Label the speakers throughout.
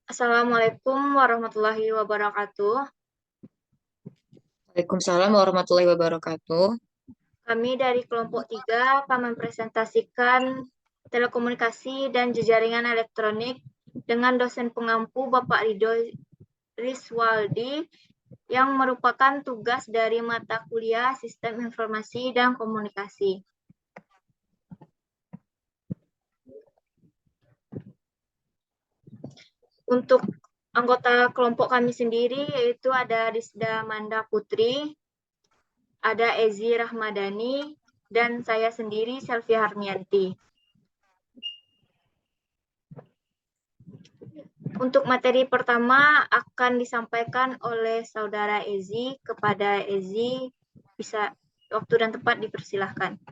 Speaker 1: Assalamualaikum warahmatullahi wabarakatuh.
Speaker 2: Waalaikumsalam warahmatullahi wabarakatuh.
Speaker 1: Kami dari kelompok 3 akan mempresentasikan telekomunikasi dan jejaringan elektronik dengan dosen pengampu Bapak Ridho Riswaldi yang merupakan tugas dari mata kuliah Sistem Informasi dan Komunikasi. Untuk anggota kelompok kami sendiri yaitu ada Rizda Manda Putri, ada Ezi Rahmadani, dan saya sendiri Selvi Harnianti. Untuk materi pertama akan disampaikan oleh Saudara Ezi. Kepada Ezi, bisa waktu dan tempat dipersilahkan.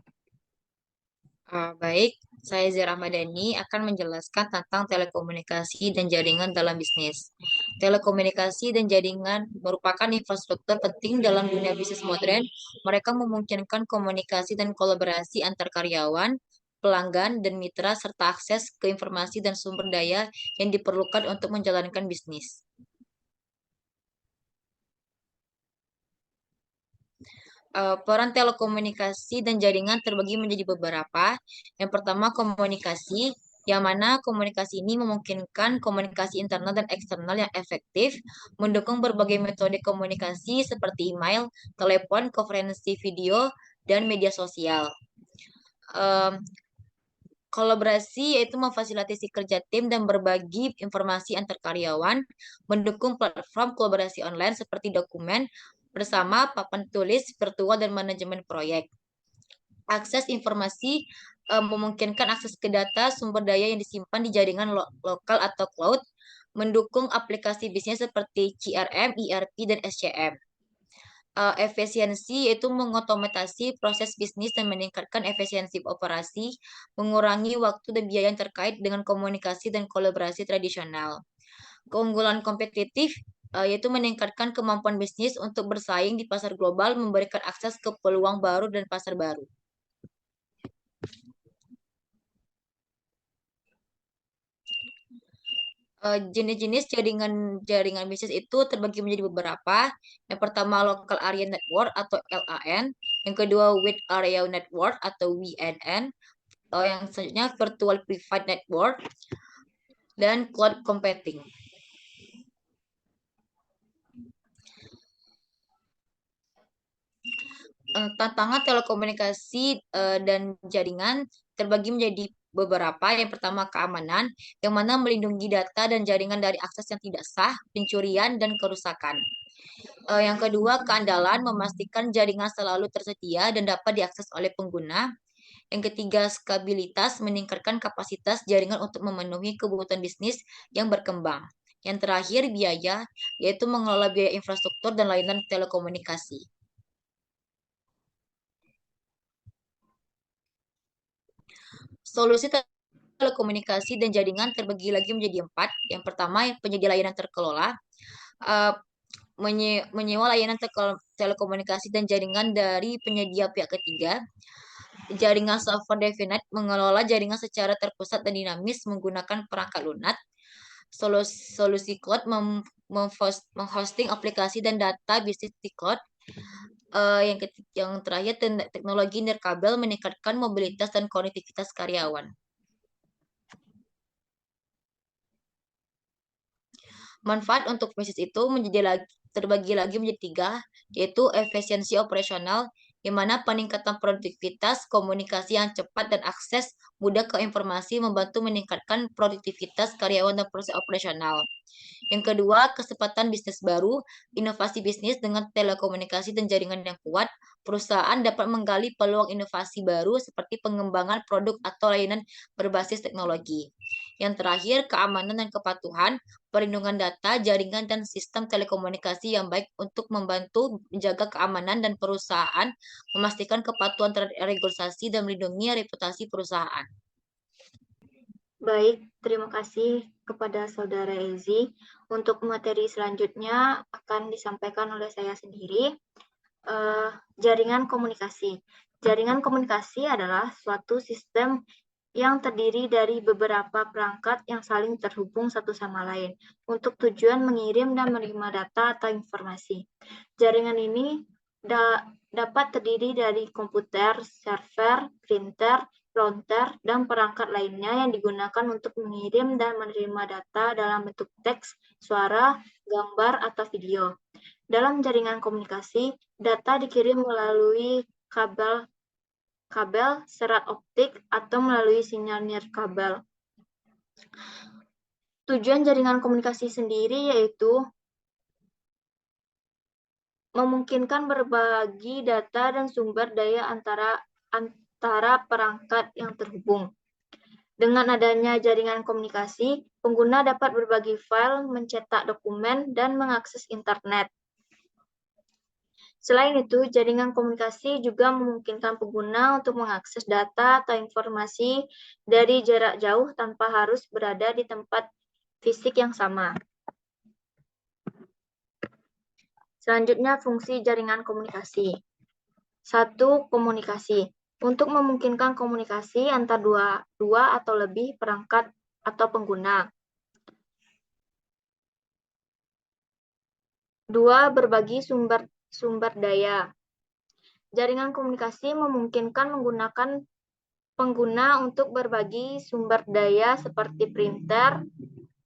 Speaker 2: Baik, saya Zira Ramadhani akan menjelaskan tentang telekomunikasi dan jaringan dalam bisnis. Telekomunikasi dan jaringan merupakan infrastruktur penting dalam dunia bisnis modern. Mereka memungkinkan komunikasi dan kolaborasi antar karyawan, pelanggan, dan mitra, serta akses ke informasi dan sumber daya yang diperlukan untuk menjalankan bisnis. Peran telekomunikasi dan jaringan terbagi menjadi beberapa. Yang pertama, komunikasi, yang mana komunikasi ini memungkinkan komunikasi internal dan eksternal yang efektif, mendukung berbagai metode komunikasi seperti email, telepon, konferensi video, dan media sosial. Em, Kolaborasi yaitu memfasilitasi kerja tim dan berbagi informasi antar karyawan, mendukung platform kolaborasi online seperti dokumen bersama, papan tulis, virtual, dan manajemen proyek. Akses informasi memungkinkan akses ke data sumber daya yang disimpan di jaringan lokal atau cloud, mendukung aplikasi bisnis seperti CRM, ERP, dan SCM. Efisiensi yaitu mengotomatasi proses bisnis dan meningkatkan efisiensi operasi, mengurangi waktu dan biaya yang terkait dengan komunikasi dan kolaborasi tradisional. Keunggulan kompetitif yaitu meningkatkan kemampuan bisnis untuk bersaing di pasar global, memberikan akses ke peluang baru dan pasar baru. Jenis-jenis jaringan jaringan bisnis itu terbagi menjadi beberapa. Yang pertama local area network atau LAN, yang kedua wide area network atau WNN, yang selanjutnya virtual private network dan cloud computing. Tantangan telekomunikasi dan jaringan terbagi menjadi beberapa. Yang pertama keamanan, yang mana melindungi data dan jaringan dari akses yang tidak sah, pencurian, dan kerusakan. Yang kedua, keandalan memastikan jaringan selalu tersedia dan dapat diakses oleh pengguna. Yang ketiga, skabilitas meningkatkan kapasitas jaringan untuk memenuhi kebutuhan bisnis yang berkembang. Yang terakhir, biaya, yaitu mengelola biaya infrastruktur dan layanan telekomunikasi. Solusi telekomunikasi dan jaringan terbagi lagi menjadi empat. Yang pertama, penyedia layanan terkelola. Eh, Menyewa layanan telekomunikasi dan jaringan dari penyedia pihak ketiga. Jaringan software definite mengelola jaringan secara terpusat dan dinamis menggunakan perangkat lunak. Solusi cloud menghosting aplikasi dan data bisnis di cloud. Yang terakhir, teknologi nirkabel meningkatkan mobilitas dan konektivitas karyawan. Manfaat untuk bisnis itu terbagi lagi menjadi tiga, yaitu efisiensi operasional, di mana peningkatan produktivitas, komunikasi yang cepat, dan akses mudah ke informasi membantu meningkatkan produktivitas karyawan dan proses operasional. Yang kedua, kesempatan bisnis baru, inovasi bisnis dengan telekomunikasi dan jaringan yang kuat, perusahaan dapat menggali peluang inovasi baru seperti pengembangan produk atau layanan berbasis teknologi. Yang terakhir, keamanan dan kepatuhan, perlindungan data, jaringan, dan sistem telekomunikasi yang baik untuk membantu menjaga keamanan dan perusahaan, memastikan kepatuhan terhadap regulasi, dan melindungi reputasi perusahaan.
Speaker 1: Baik, terima kasih kepada Saudara Ezi. Untuk materi selanjutnya akan disampaikan oleh saya sendiri. Jaringan komunikasi. Jaringan komunikasi adalah suatu sistem yang terdiri dari beberapa perangkat yang saling terhubung satu sama lain untuk tujuan mengirim dan menerima data atau informasi. Jaringan ini dapat terdiri dari komputer, server, printer, router, dan perangkat lainnya yang digunakan untuk mengirim dan menerima data dalam bentuk teks, suara, gambar, atau video. Dalam jaringan komunikasi, data dikirim melalui kabel, serat optik, atau melalui sinyal nirkabel. Tujuan jaringan komunikasi sendiri yaitu memungkinkan berbagi data dan sumber daya antara perangkat yang terhubung. Dengan adanya jaringan komunikasi, pengguna dapat berbagi file, mencetak dokumen, dan mengakses internet. Selain itu, jaringan komunikasi juga memungkinkan pengguna untuk mengakses data atau informasi dari jarak jauh tanpa harus berada di tempat fisik yang sama. Selanjutnya, fungsi jaringan komunikasi. 1. Komunikasi. Untuk memungkinkan komunikasi antar dua atau lebih perangkat atau pengguna. 2. Berbagi sumber daya. Jaringan komunikasi memungkinkan menggunakan pengguna untuk berbagi sumber daya seperti printer,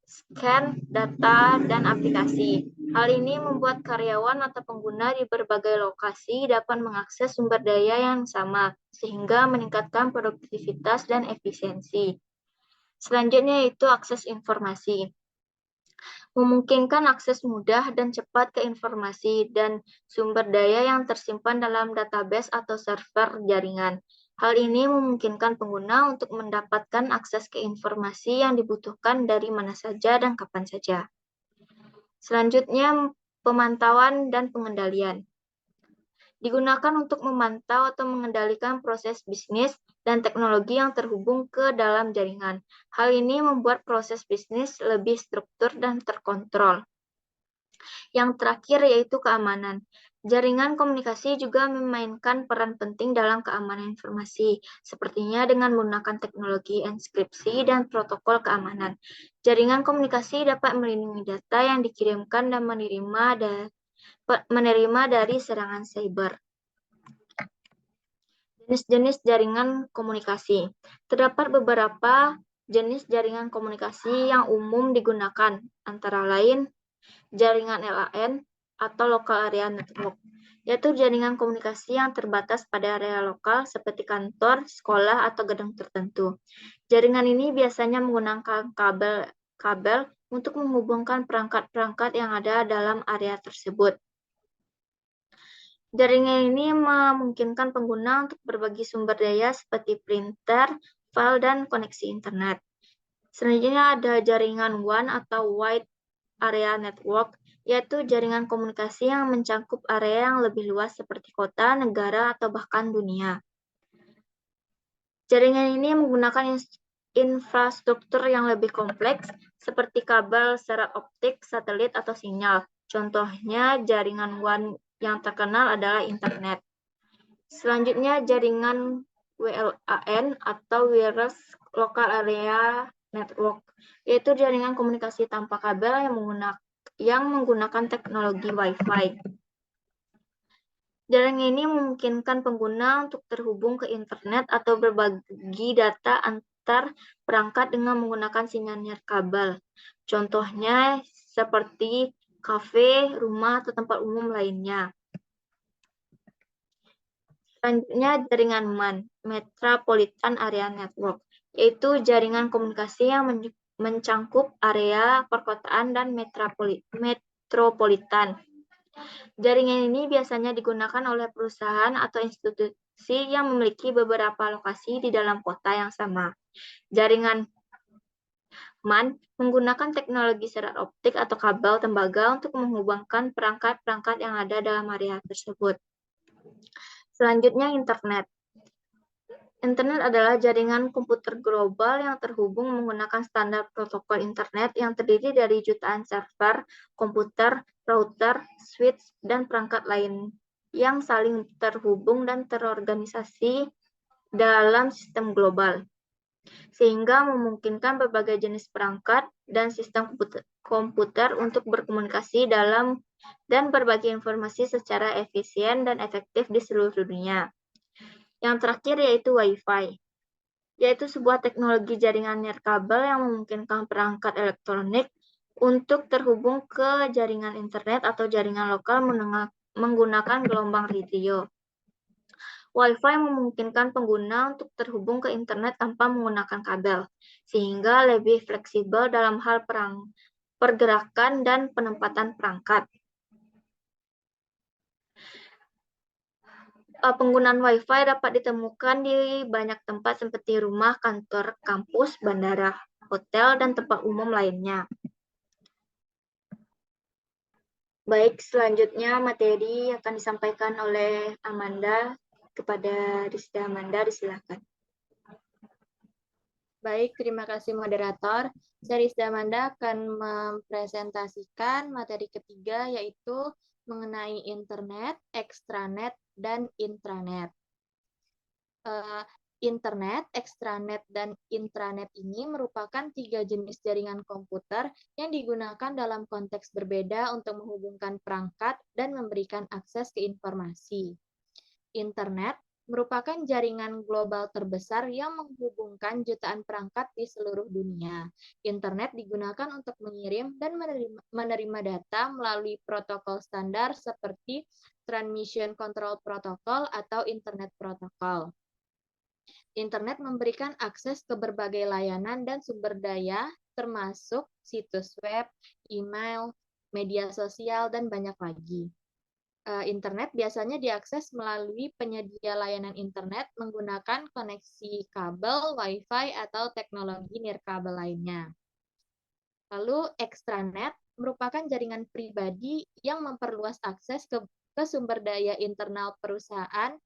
Speaker 1: scan, data, dan aplikasi. Hal ini membuat karyawan atau pengguna di berbagai lokasi dapat mengakses sumber daya yang sama, sehingga meningkatkan produktivitas dan efisiensi. Selanjutnya yaitu akses informasi. Memungkinkan akses mudah dan cepat ke informasi dan sumber daya yang tersimpan dalam database atau server jaringan. Hal ini memungkinkan pengguna untuk mendapatkan akses ke informasi yang dibutuhkan dari mana saja dan kapan saja. Selanjutnya, pemantauan dan pengendalian. Digunakan untuk memantau atau mengendalikan proses bisnis dan teknologi yang terhubung ke dalam jaringan. Hal ini membuat proses bisnis lebih struktur dan terkontrol. Yang terakhir yaitu keamanan. Jaringan komunikasi juga memainkan peran penting dalam keamanan informasi, sepertinya dengan menggunakan teknologi enkripsi dan protokol keamanan. Jaringan komunikasi dapat melindungi data yang dikirimkan dan menerima dari serangan cyber. Jenis-jenis jaringan komunikasi. Terdapat beberapa jenis jaringan komunikasi yang umum digunakan, antara lain jaringan LAN atau Local Area Network, yaitu jaringan komunikasi yang terbatas pada area lokal seperti kantor, sekolah, atau gedung tertentu. Jaringan ini biasanya menggunakan kabel untuk menghubungkan perangkat-perangkat yang ada dalam area tersebut. Jaringan ini memungkinkan pengguna untuk berbagi sumber daya seperti printer, file, dan koneksi internet. Selanjutnya ada jaringan WAN atau Wide Area Network, yaitu jaringan komunikasi yang mencakup area yang lebih luas seperti kota, negara, atau bahkan dunia. Jaringan ini menggunakan infrastruktur yang lebih kompleks seperti kabel, serat optik, satelit, atau sinyal. Contohnya jaringan WAN yang terkenal adalah internet. Selanjutnya jaringan WLAN atau Wireless Local Area Network, yaitu jaringan komunikasi tanpa kabel yang menggunakan teknologi Wi-Fi. Jaringan ini memungkinkan pengguna untuk terhubung ke internet atau berbagi data antar perangkat dengan menggunakan sinyal nirkabel. Contohnya seperti kafe, rumah, atau tempat umum lainnya. Selanjutnya jaringan MAN, Metropolitan Area Network, yaitu jaringan komunikasi yang mencakup area perkotaan dan metropolitan. Jaringan ini biasanya digunakan oleh perusahaan atau institusi yang memiliki beberapa lokasi di dalam kota yang sama. Jaringan MAN menggunakan teknologi serat optik atau kabel tembaga untuk menghubungkan perangkat-perangkat yang ada dalam area tersebut. Selanjutnya, internet. Internet adalah jaringan komputer global yang terhubung menggunakan standar protokol internet yang terdiri dari jutaan server, komputer, router, switch, dan perangkat lain yang saling terhubung dan terorganisasi dalam sistem global. sehingga memungkinkan berbagai jenis perangkat dan sistem komputer untuk berkomunikasi dan berbagi informasi secara efisien dan efektif di seluruh dunia. Yang terakhir yaitu Wi-Fi, yaitu sebuah teknologi jaringan nirkabel yang memungkinkan perangkat elektronik untuk terhubung ke jaringan internet atau jaringan lokal menggunakan gelombang radio. Wi-Fi memungkinkan pengguna untuk terhubung ke internet tanpa menggunakan kabel, sehingga lebih fleksibel dalam hal pergerakan dan penempatan perangkat. Penggunaan Wi-Fi dapat ditemukan di banyak tempat seperti rumah, kantor, kampus, bandara, hotel, dan tempat umum lainnya. Baik, selanjutnya materi akan disampaikan oleh Amanda. Kepada Rizda Amanda, disilakan.
Speaker 3: Baik, terima kasih moderator. Saya Rizda Amanda akan mempresentasikan materi ketiga, yaitu mengenai internet, extranet, dan intranet. Internet, extranet, dan intranet ini merupakan 3 jenis jaringan komputer yang digunakan dalam konteks berbeda untuk menghubungkan perangkat dan memberikan akses ke informasi. Internet merupakan jaringan global terbesar yang menghubungkan jutaan perangkat di seluruh dunia. Internet digunakan untuk mengirim dan menerima data melalui protokol standar seperti Transmission Control Protocol atau Internet Protocol. Internet memberikan akses ke berbagai layanan dan sumber daya, termasuk situs web, email, media sosial, dan banyak lagi. Internet biasanya diakses melalui penyedia layanan internet menggunakan koneksi kabel, Wi-Fi, atau teknologi nirkabel lainnya. Lalu, extranet merupakan jaringan pribadi yang memperluas akses ke sumber daya internal perusahaan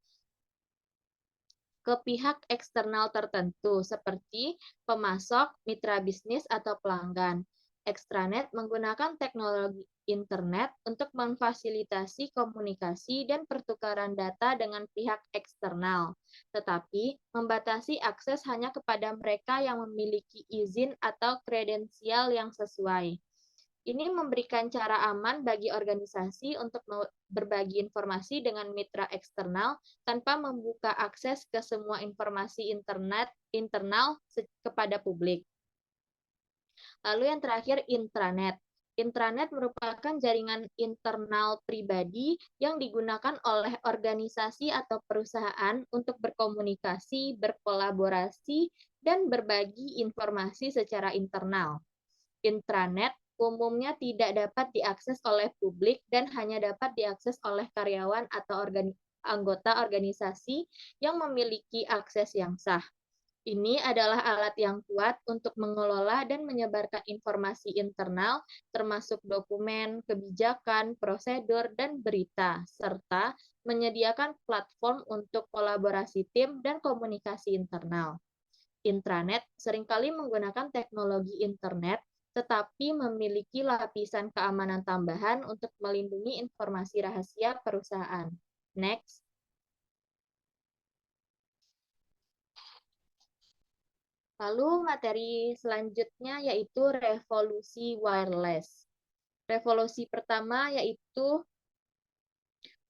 Speaker 3: ke pihak eksternal tertentu, seperti pemasok, mitra bisnis, atau pelanggan. Extranet menggunakan teknologi internet untuk memfasilitasi komunikasi dan pertukaran data dengan pihak eksternal, tetapi membatasi akses hanya kepada mereka yang memiliki izin atau kredensial yang sesuai. Ini memberikan cara aman bagi organisasi untuk berbagi informasi dengan mitra eksternal tanpa membuka akses ke semua informasi internal kepada publik. Lalu yang terakhir, intranet. Intranet merupakan jaringan internal pribadi yang digunakan oleh organisasi atau perusahaan untuk berkomunikasi, berkolaborasi, dan berbagi informasi secara internal. Intranet umumnya tidak dapat diakses oleh publik dan hanya dapat diakses oleh karyawan atau anggota organisasi yang memiliki akses yang sah. Ini adalah alat yang kuat untuk mengelola dan menyebarkan informasi internal, termasuk dokumen, kebijakan, prosedur, dan berita, serta menyediakan platform untuk kolaborasi tim dan komunikasi internal. Intranet seringkali menggunakan teknologi internet, tetapi memiliki lapisan keamanan tambahan untuk melindungi informasi rahasia perusahaan. Next. Lalu materi selanjutnya yaitu revolusi wireless. Revolusi pertama yaitu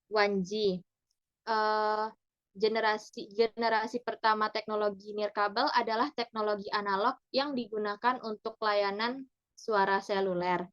Speaker 3: 1G. Generasi pertama teknologi nirkabel adalah teknologi analog yang digunakan untuk layanan suara seluler.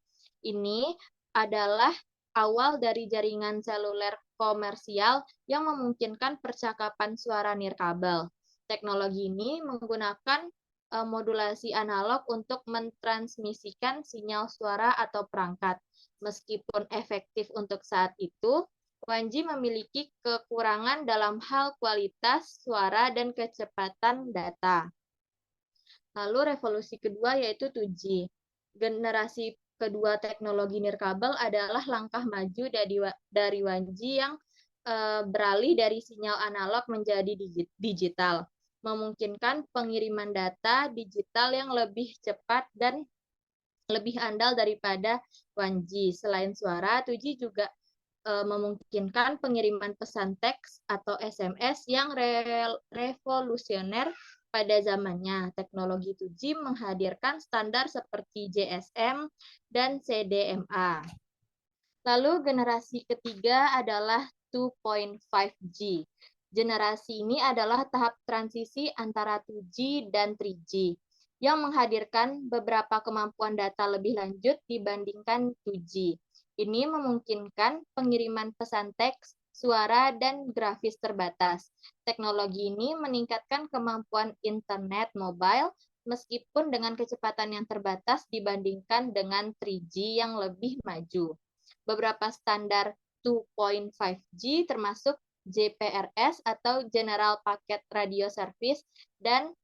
Speaker 3: Ini adalah awal dari jaringan seluler komersial yang memungkinkan percakapan suara nirkabel. Teknologi ini menggunakan modulasi analog untuk mentransmisikan sinyal suara atau perangkat. Meskipun efektif untuk saat itu, 1G memiliki kekurangan dalam hal kualitas suara dan kecepatan data. Lalu revolusi kedua yaitu 2G. Generasi kedua teknologi nirkabel adalah langkah maju dari 1G yang beralih dari sinyal analog menjadi digital, memungkinkan pengiriman data digital yang lebih cepat dan lebih andal daripada 1G. Selain suara, 2G juga memungkinkan pengiriman pesan teks atau SMS yang revolusioner Pada zamannya, teknologi 2G menghadirkan standar seperti GSM dan CDMA. Lalu generasi ketiga adalah 2.5G. Generasi ini adalah tahap transisi antara 2G dan 3G yang menghadirkan beberapa kemampuan data lebih lanjut dibandingkan 2G. Ini memungkinkan pengiriman pesan teks, suara, dan grafis terbatas. Teknologi ini meningkatkan kemampuan internet mobile meskipun dengan kecepatan yang terbatas dibandingkan dengan 3G yang lebih maju. Beberapa standar 2.5G termasuk GPRS atau General Packet Radio Service dan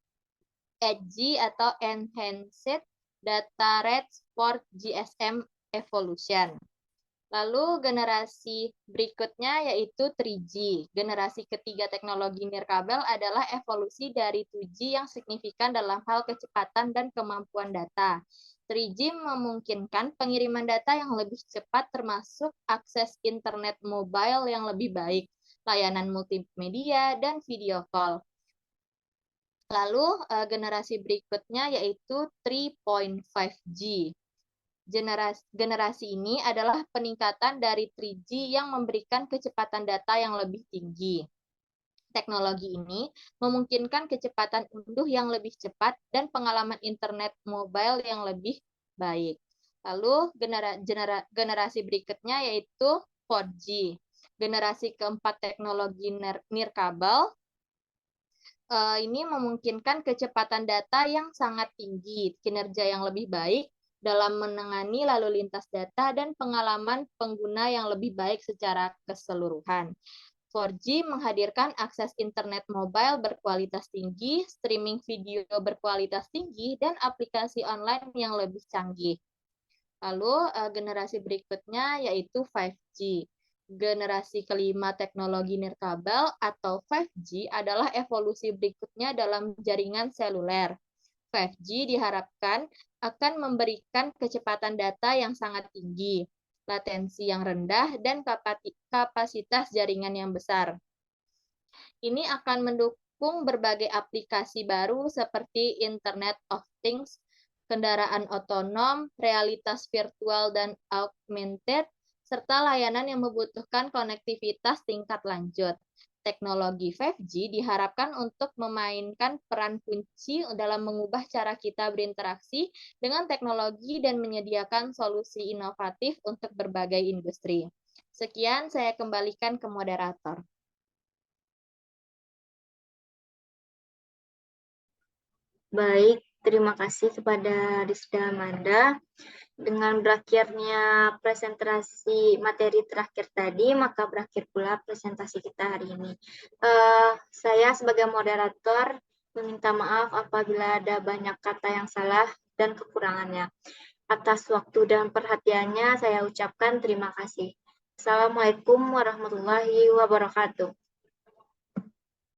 Speaker 3: EDGI atau Enhanced Data Rates for GSM Evolution. Lalu generasi berikutnya yaitu 3G. Generasi ketiga teknologi nirkabel adalah evolusi dari 2G yang signifikan dalam hal kecepatan dan kemampuan data. 3G memungkinkan pengiriman data yang lebih cepat termasuk akses internet mobile yang lebih baik, layanan multimedia, dan video call. Lalu generasi berikutnya yaitu 3.5G. Generasi ini adalah peningkatan dari 3G yang memberikan kecepatan data yang lebih tinggi. Teknologi ini memungkinkan kecepatan unduh yang lebih cepat dan pengalaman internet mobile yang lebih baik. Lalu generasi berikutnya yaitu 4G. Generasi keempat teknologi nirkabel ini memungkinkan kecepatan data yang sangat tinggi, kinerja yang lebih baik dalam menangani lalu lintas data dan pengalaman pengguna yang lebih baik secara keseluruhan. 4G menghadirkan akses internet mobile berkualitas tinggi, streaming video berkualitas tinggi, dan aplikasi online yang lebih canggih. Lalu generasi berikutnya yaitu 5G. Generasi kelima teknologi nirkabel atau 5G adalah evolusi berikutnya dalam jaringan seluler. 5G diharapkan akan memberikan kecepatan data yang sangat tinggi, latensi yang rendah, dan kapasitas jaringan yang besar. Ini akan mendukung berbagai aplikasi baru seperti Internet of Things, kendaraan otonom, realitas virtual dan augmented, serta layanan yang membutuhkan konektivitas tingkat lanjut. Teknologi 5G diharapkan untuk memainkan peran kunci dalam mengubah cara kita berinteraksi dengan teknologi dan menyediakan solusi inovatif untuk berbagai industri. Sekian, saya kembalikan ke moderator.
Speaker 1: Baik, terima kasih kepada Rizda Amanda. Dengan berakhirnya presentasi materi terakhir tadi, maka berakhir pula presentasi kita hari ini. Saya sebagai moderator meminta maaf apabila ada banyak kata yang salah dan kekurangannya. Atas waktu dan perhatiannya, saya ucapkan terima kasih. Assalamualaikum warahmatullahi wabarakatuh.